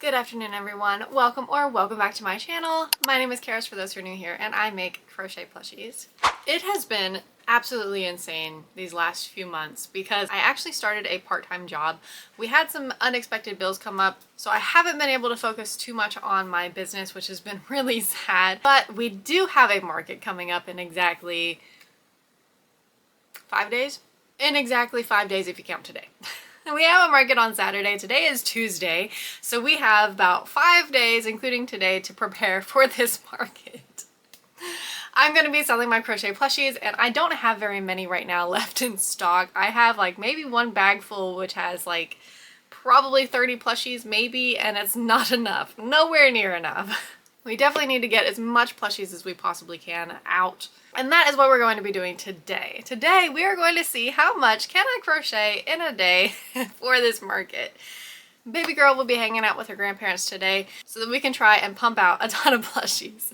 Good afternoon, everyone. Welcome back to my channel. My name is Karis for those who are new here, and I make crochet plushies. It has been absolutely insane these last few months because I actually started a part-time job. We had some unexpected bills come up, so I haven't been able to focus too much on my business, which has been really sad. But we do have a market coming up in exactly 5 days? In exactly 5 days if you count today. We have a market on Saturday. Today is Tuesday, so we have about 5 days, including today, to prepare for this market. I'm going to be selling my crochet plushies, and I don't have very many right now left in stock. I have like maybe one bag full, which has like probably 30 plushies maybe, and it's not enough. Nowhere near enough. We definitely need to get as much plushies as we possibly can out. And that is what we're going to be doing today. Today we are going to see how much can I crochet in a day for this market. Baby girl will be hanging out with her grandparents today so that we can try and pump out a ton of plushies.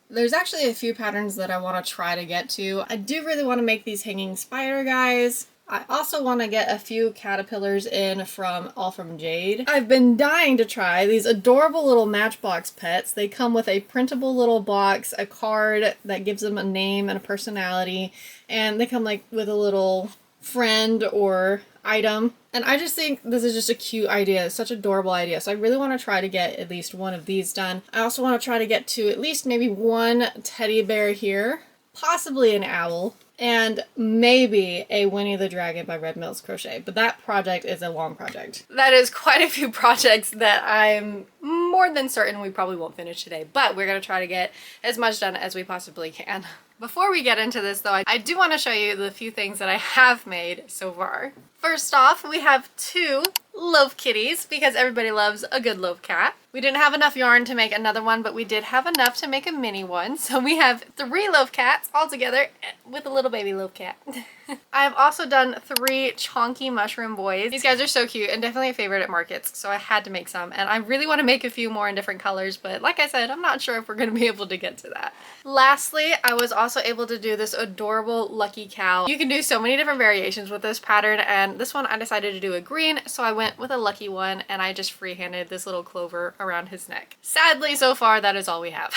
There's actually a few patterns that I want to try to get to. I do really want to make these hanging spider guys. I also want to get a few caterpillars in from Jade. I've been dying to try these adorable little Matchbox pets. They come with a printable little box, a card that gives them a name and a personality, and they come like with a little friend or item. And I just think this is just a cute idea. It's such an adorable idea. So I really want to try to get at least one of these done. I also want to try to get to at least maybe one teddy bear here, possibly an owl, and maybe a Winnie the Dragon by Red Mills Crochet, but that project is a long project. That is quite a few projects that I'm more than certain we probably won't finish today, but we're going to try to get as much done as we possibly can. Before we get into this though, I do want to show you the few things that I have made so far. First off, we have 2 loaf kitties because everybody loves a good loaf cat. We didn't have enough yarn to make another one, but we did have enough to make a mini one. So we have 3 loaf cats all together with a little baby loaf cat. I have also done 3 chonky mushroom boys. These guys are so cute and definitely a favorite at markets, so I had to make some. And I really want to make a few more in different colors, but like I said, I'm not sure if we're going to be able to get to that. Lastly, I was also able to do this adorable lucky cow. You can do so many different variations with this pattern, and this one I decided to do a green, so I went with a lucky one and I just freehanded this little clover around his neck. Sadly, so far, that is all we have.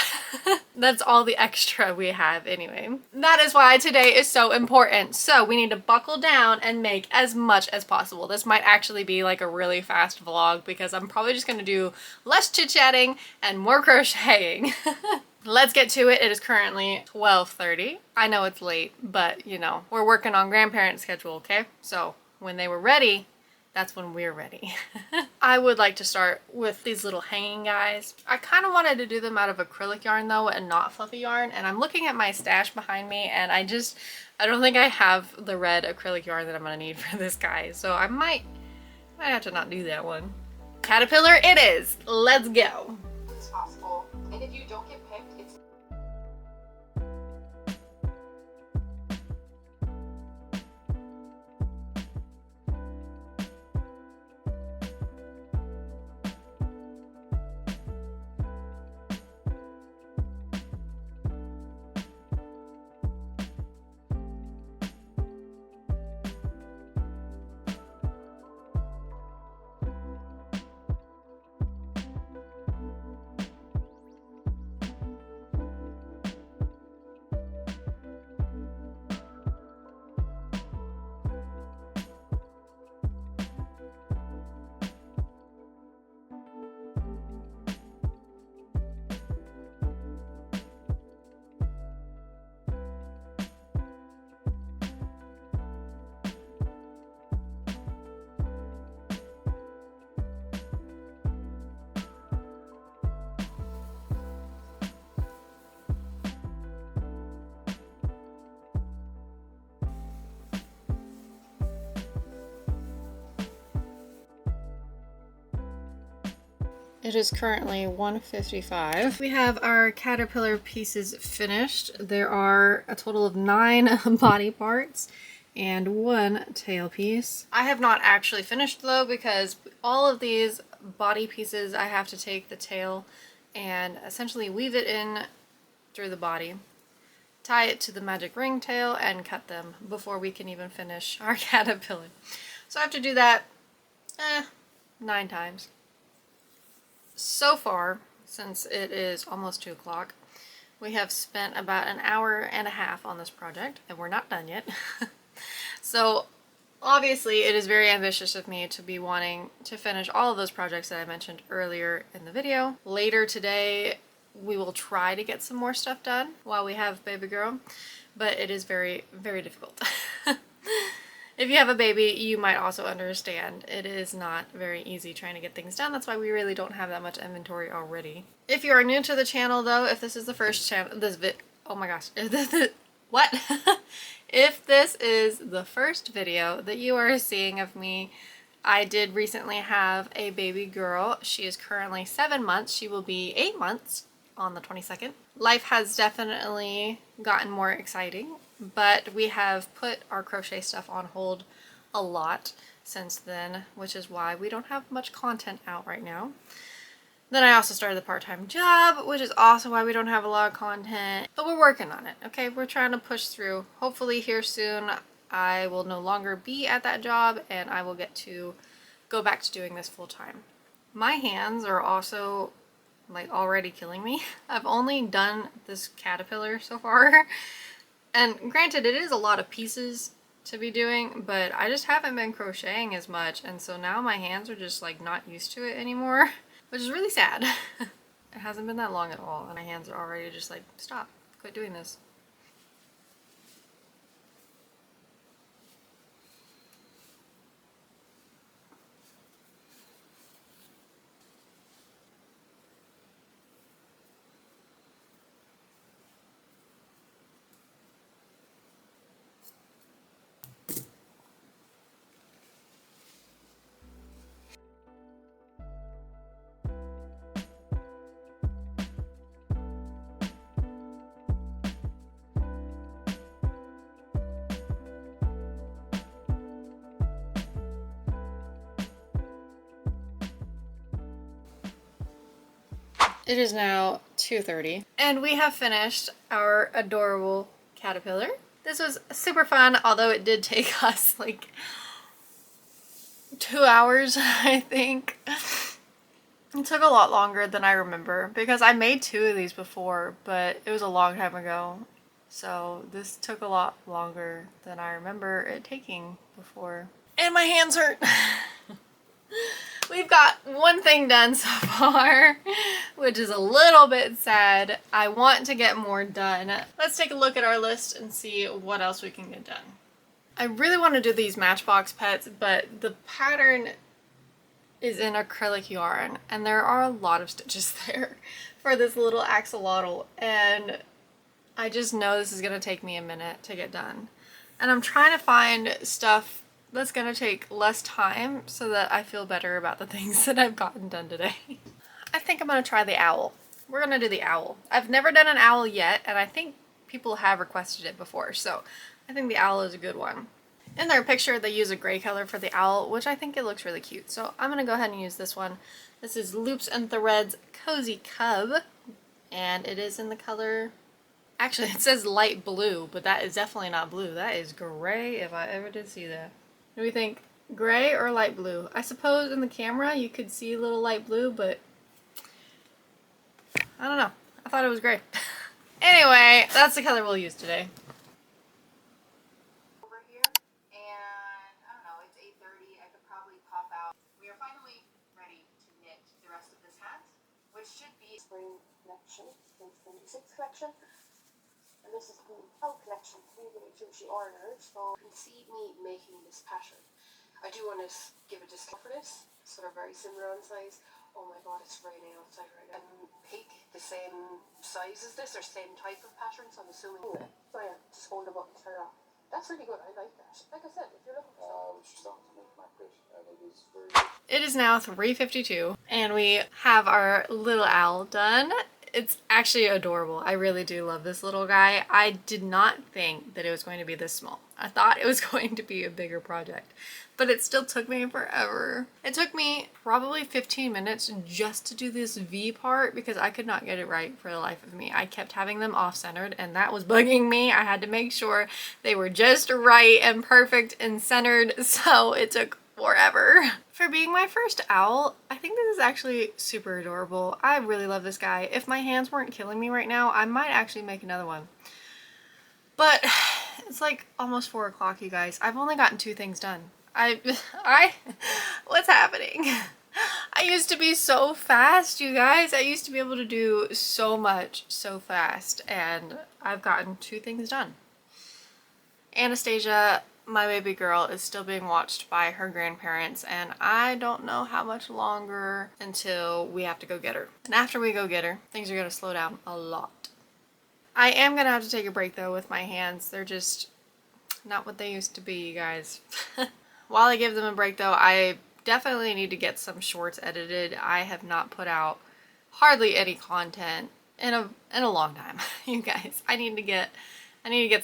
That's all the extra we have anyway. That is why today is so important. So we need to buckle down and make as much as possible. This might actually be like a really fast vlog because I'm probably just going to do less chit-chatting and more crocheting. Let's get to it. It is currently 12:30. I know it's late, but you know, we're working on grandparent schedule, okay? So when they were ready, that's when we're ready. I would like to start with these little hanging guys. I kind of wanted to do them out of acrylic yarn though and not fluffy yarn, and I'm looking at my stash behind me and I don't think I have the red acrylic yarn that I'm gonna need for this guy, so I might have to not do that one. Caterpillar it is! Let's go! It's possible, and if you don't get picked, it's It is currently 1:55. We have our caterpillar pieces finished. There are a total of 9 body parts and 1 tail piece. I have not actually finished though because all of these body pieces I have to take the tail and essentially weave it in through the body, tie it to the magic ring tail, and cut them before we can even finish our caterpillar. So I have to do that 9 times. so far, since it is almost 2 o'clock, we have spent about an hour and a half on this project, and we're not done yet. So obviously it is very ambitious of me to be wanting to finish all of those projects that I mentioned earlier in the video. Later today, we will try to get some more stuff done while we have baby girl, but it is very, very difficult. If you have a baby, you might also understand it is not very easy trying to get things done. That's why we really don't have that much inventory already. If you are new to the channel though, if this is the first channel, oh my gosh, if this is, what? If this is the first video that you are seeing of me, I did recently have a baby girl. She is currently 7 months. She will be 8 months on the 22nd. Life has definitely gotten more exciting, but we have put our crochet stuff on hold a lot since then, which is why we don't have much content out right now. Then I also started the part-time job, which is also why we don't have a lot of content, but we're working on it, okay? We're trying to push through. Hopefully here soon I will no longer be at that job and I will get to go back to doing this full-time. My hands are also like already killing me. I've only done this caterpillar so far. And granted, it is a lot of pieces to be doing, but I just haven't been crocheting as much, and so now my hands are just like not used to it anymore, which is really sad. It hasn't been that long at all, and my hands are already just like, stop, quit doing this. It is now 2:30 and we have finished our adorable caterpillar. This was super fun, although it did take us like 2 hours, I think. It took a lot longer than I remember because I made 2 of these before, but it was a long time ago. So this took a lot longer than I remember it taking before. And my hands hurt. We've got one thing done so far, which is a little bit sad. I want to get more done. Let's take a look at our list and see what else we can get done. I really want to do these Matchbox pets, but the pattern is in acrylic yarn, and there are a lot of stitches there for this little axolotl, and I just know this is going to take me a minute to get done. And I'm trying to find stuff that's gonna take less time so that I feel better about the things that I've gotten done today. I think I'm gonna try the owl. We're gonna do the owl. I've never done an owl yet, and I think people have requested it before, so I think the owl is a good one. In their picture, they use a gray color for the owl, which I think it looks really cute, so I'm gonna go ahead and use this one. This is Loops and Threads Cozy Cub, and it is in the color... Actually, it says light blue, but that is definitely not blue. That is gray, if I ever did see that. What do we think? Gray or light blue? I suppose in the camera you could see a little light blue, but I don't know. I thought it was gray. Anyway, that's the color we'll use today. Over here, and I don't know, it's 8:30. I could probably pop out. We are finally ready to knit the rest of this hat, which should be spring collection, spring 26 collection. And this is the fall collection, she ordered, so you can see me making this pattern. I do want to give a discount for this, so they're very similar on size. Oh my god, it's raining outside right now. And pick the same size as this, or same type of pattern, so I'm assuming. So yeah, just hold the button, turn it off. That's really good, I like that. Like I said, if you're looking for she's starting to make my bit, it is very good. It is now 3:52, and we have our little owl done. It's actually adorable. I really do love this little guy. I did not think that it was going to be this small. I thought it was going to be a bigger project, but it still took me forever. It took me probably 15 minutes just to do this V part because I could not get it right for the life of me. I kept having them off-centered, and that was bugging me. I had to make sure they were just right and perfect and centered, so it took forever. For being my first owl, I think this is actually super adorable. I really love this guy. If my hands weren't killing me right now, I might actually make another one. But it's like almost 4 o'clock, you guys. I've only gotten 2 things done. What's happening? I used to be so fast, you guys. I used to be able to do so much so fast, and I've gotten 2 things done. Anastasia, my baby girl, is still being watched by her grandparents, and I don't know how much longer until we have to go get her. And after we go get her, things are going to slow down a lot. I am going to have to take a break though with my hands. They're just not what they used to be, you guys. While I give them a break though, I definitely need to get some shorts edited. I have not put out hardly any content in a long time, you guys. I need to get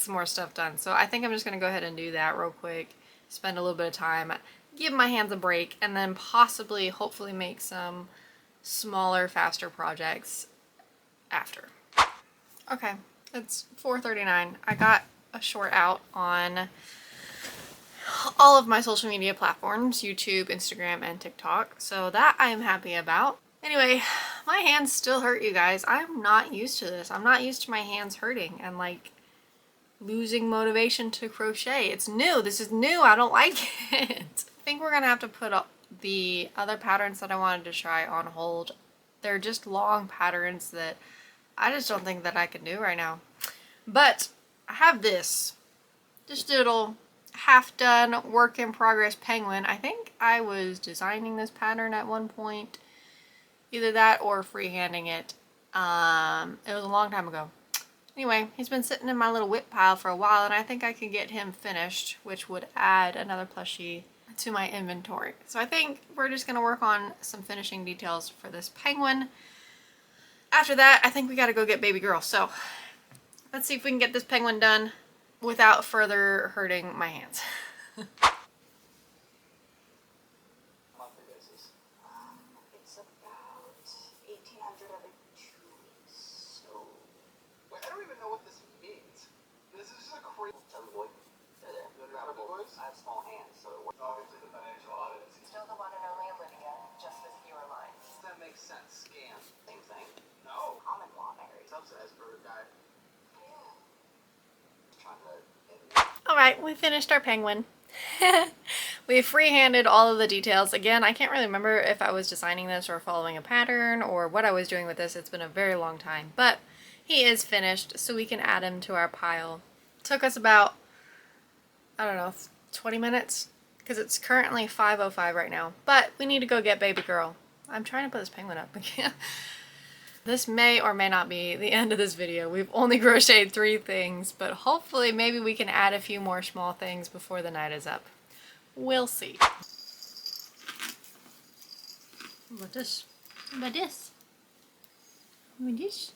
some more stuff done. So I think I'm just gonna go ahead and do that real quick, spend a little bit of time, give my hands a break, and then possibly, hopefully make some smaller, faster projects after. Okay, it's 4:39. I got a short out on all of my social media platforms, YouTube, Instagram, and TikTok. So that I am happy about. Anyway, my hands still hurt, you guys. I'm not used to this. I'm not used to my hands hurting and like losing motivation to crochet. It's new. This is new. I don't like it. I think we're gonna have to put up the other patterns that I wanted to try on hold. They're just long patterns that I just don't think that I can do right now. But I have this little half done work in progress penguin. I think I was designing this pattern at one point, either that or freehanding it. It was a long time ago. Anyway, he's been sitting in my little whip pile for a while, and I think I could get him finished, which would add another plushie to my inventory. So I think we're just gonna work on some finishing details for this penguin. After that, I think we gotta go get baby girl. So let's see if we can get this penguin done without further hurting my hands. Monthly basis. It's about 1,800 every 2 weeks. So, wait, I don't even know what this means. This is just a crazy. Tell me, boy. They're boys. I have small hands, so it works. Obviously, the financial audit is still the one and only Olivia, just with fewer lines. That makes sense. Scam. Same thing. No. Common law, Mary. Subsidized for a guy. Alright, we finished our penguin. We freehanded all of the details. Again, I can't really remember if I was designing this or following a pattern or what I was doing with this. It's been a very long time. But he is finished, so we can add him to our pile. Took us about, I don't know, 20 minutes? Because it's currently 5:05 right now. But we need to go get baby girl. I'm trying to put this penguin up again. This may or may not be the end of this video. We've only crocheted 3 things, but hopefully maybe we can add a few more small things before the night is up. We'll see. What this? What this? What this?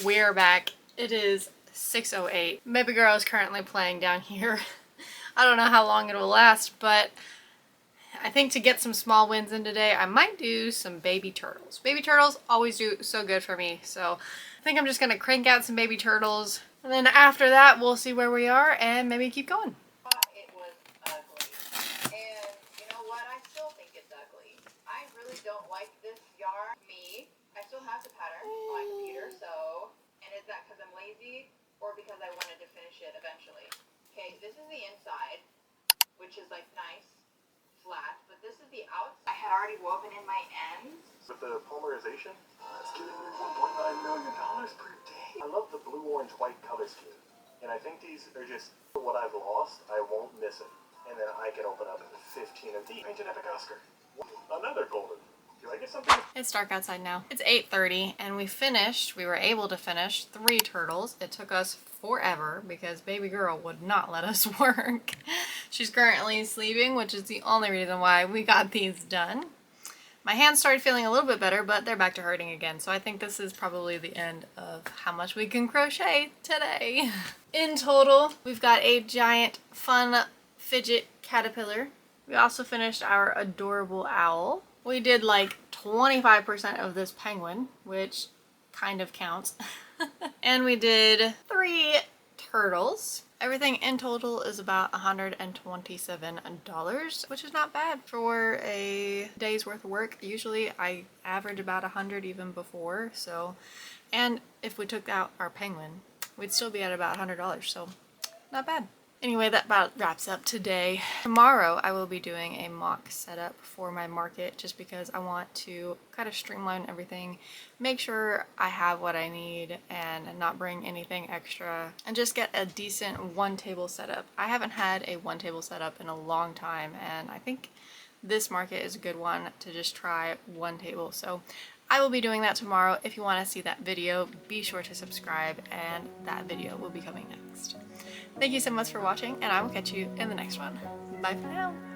We're back. It is 6:08. Baby girl is currently playing down here. I don't know how long it will last, but I think to get some small wins in today, I might do some baby turtles. Baby turtles always do so good for me, so I think I'm just gonna crank out some baby turtles, and then after that, we'll see where we are and maybe keep going. It was ugly. And you know what? I still think it's ugly. I really don't like this yarn. I still have the pattern on my computer, so, and is that because I'm lazy or because I wanted to finish it eventually? Okay, this is the inside, which is like nice. Flat, but this is the outside. I had already woven in my ends. With the polymerization, it's giving me $1.9 million per day. I love the blue, orange, white color scheme. And I think these are just what I've lost. I won't miss it. And then I can open up 15 of these. Painted Epic Oscar. Another golden. Do I get something? It's dark outside now. It's 8:30 and we were able to finish 3 turtles. It took us forever because baby girl would not let us work. She's currently sleeping, which is the only reason why we got these done. My hands started feeling a little bit better, but they're back to hurting again. So I think this is probably the end of how much we can crochet today. In total, we've got a giant fun fidget caterpillar. We also finished our adorable owl. We did like 25% of this penguin, which kind of counts. And we did 3 turtles. Everything in total is about $127, which is not bad for a day's worth of work. Usually I average about 100 even before, so, and if we took out our penguin, we'd still be at about $100, so not bad. Anyway, that about wraps up today. Tomorrow I will be doing a mock setup for my market just because I want to kind of streamline everything, make sure I have what I need and not bring anything extra, and just get a decent one table setup. I haven't had a one table setup in a long time, and I think this market is a good one to just try one table. So I will be doing that tomorrow. If you want to see that video, be sure to subscribe, and that video will be coming next. Thank you so much for watching, and I will catch you in the next one. Bye for now.